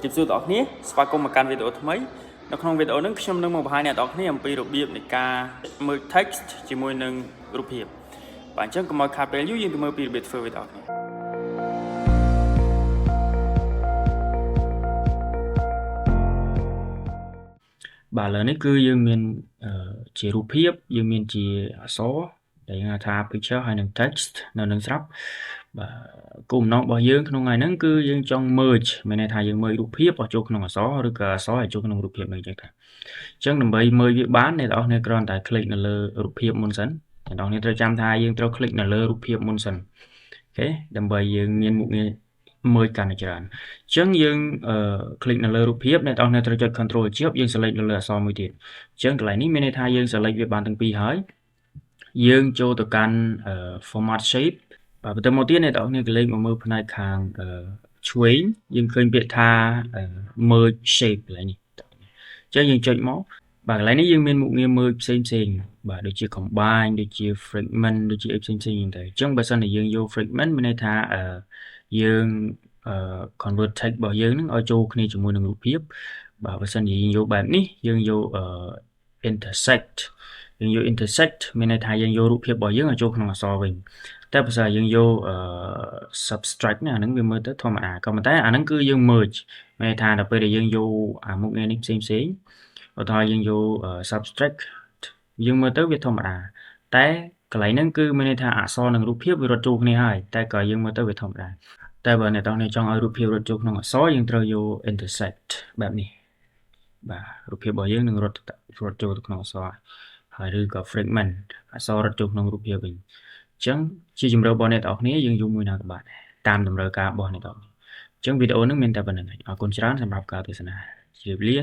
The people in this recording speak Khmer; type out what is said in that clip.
ជម្រាបសួរបងប្អូនគ្នាស្វាគមន៍មកកាន់វីដេអូថ្មីនៅក្នុងវីដេអូនេះខ្ញុំនឹងមកបង្ហាញអ្នកនរគ្នាអំពីរបៀបនៃការមើល text ជាមួយនឹងរូបភាពបាទអញ្ចឹងកុំឲ្យខាតពេលយូរយើងទៅមើលពីរបៀបធ្វើវីដេអូនេះបាទឥឡូវនេះគឺយើងមានជារូបភាពយើងមានជាអក្សរដែលយើងហៅថា picture ហើយនឹង text នៅនឹងស្រាប់បាទគោលបំណងរបស់យើងក្នុងថ្ងៃហ្នឹងគឺយើងចង់ merge មានន័យថាយើងមើលរូបភាពឲ្យចូលក្នុងអក្សរឬក៏អក្សរឲ្យចូលក្នុងរូបភាពហ្នឹងអញ្ចឹងថាអញ្ចឹងដើម្បីមើលវាបានអ្នកនរគ្នាគ្រាន់តែ click នៅលើរូបភាពមុនសិនអ្នកនរគ្នាត្រូវចាំថាយើងត្រូវ click នៅលើរូបភាពមុនសិនអូខេដើម្បីយើងមានមុខងារមើលកាន់តែច្រើនអញ្ចឹងយើងclick នៅលើរូបភាពអ្នកនរគ្នាត្រូវចុច control ជាប់យើង select នៅលើអក្សរមួយទៀតអញ្ចឹងកន្លែងនេះមានន័យថាយើង select វាបានទាំងពីរហើយយើងចូលទៅកាន់ format shape បាទបន្តមកទៀតអ្នកនរគ្នាក៏លេខមកមើលផ្នែកខាងឆ្វេងយើងឃើញពាក្យថា merge shape កន្លែងនេះអញ្ចឹងយើងចុចមកបាទកន្លែងនេះយើងមានមុខងារមើលផ្សេងបាទដូចជា combine ដូចជា fragment ដូចជាផ្សេងទៅអញ្ចឹងបើសិនជាយើងយក fragment មានន័យថាយើង convert text របស់យើងនឹងឲ្យចូលគ្នាជាមួយនឹងរូបភាពបាទបើសិនជាយើងយកបែបនេះយើងយក intersect យើងយក intersect មានន័យថាយើងយករូបភាពរបស់យើងឲ្យចូលក្នុងអក្សរវិញតែបើសិនយើងយក subtract នេះអាហ្នឹងវាមើលទៅធម្មតាក៏ប៉ុន្តែអាហ្នឹងគឺយើង merge មានន័យថាដល់ពេលដែលយើងយកអាមុខងារនេះផ្សេងឧទាហរណ៍យើងយក subtract យើងមើលទៅវាធម្មតាតែកន្លែងហ្នឹងគឺមានន័យថាអក្សរនិងរូបភាពវារត់ចូលគ្នាហើយតែក៏យើងមើលទៅវាធម្មតាតែបើអ្នកនរចង់ឲ្យរូបភាពរត់ចូលក្នុងអក្សរយើងត្រូវយក intersect បែបនេះបាទរូបភាពរបស់យើងនឹងរត់ចូលទៅក្នុងអក្សរហើយឬក៏ fragment អក្សររត់ចូលក្នុងរូបភាពវិញអញ្ចឹងជាជម្រើសរបស់អ្នកនរគ្នាយើងយកមួយណាក៏បានតាមតម្រូវការរបស់អ្នកនរអញ្ចឹងវីដេអូនេះមានតែប៉ុណ្្នឹងអរគុណច្រើនសម្រាប់ការទស្សនាជម្រាបលា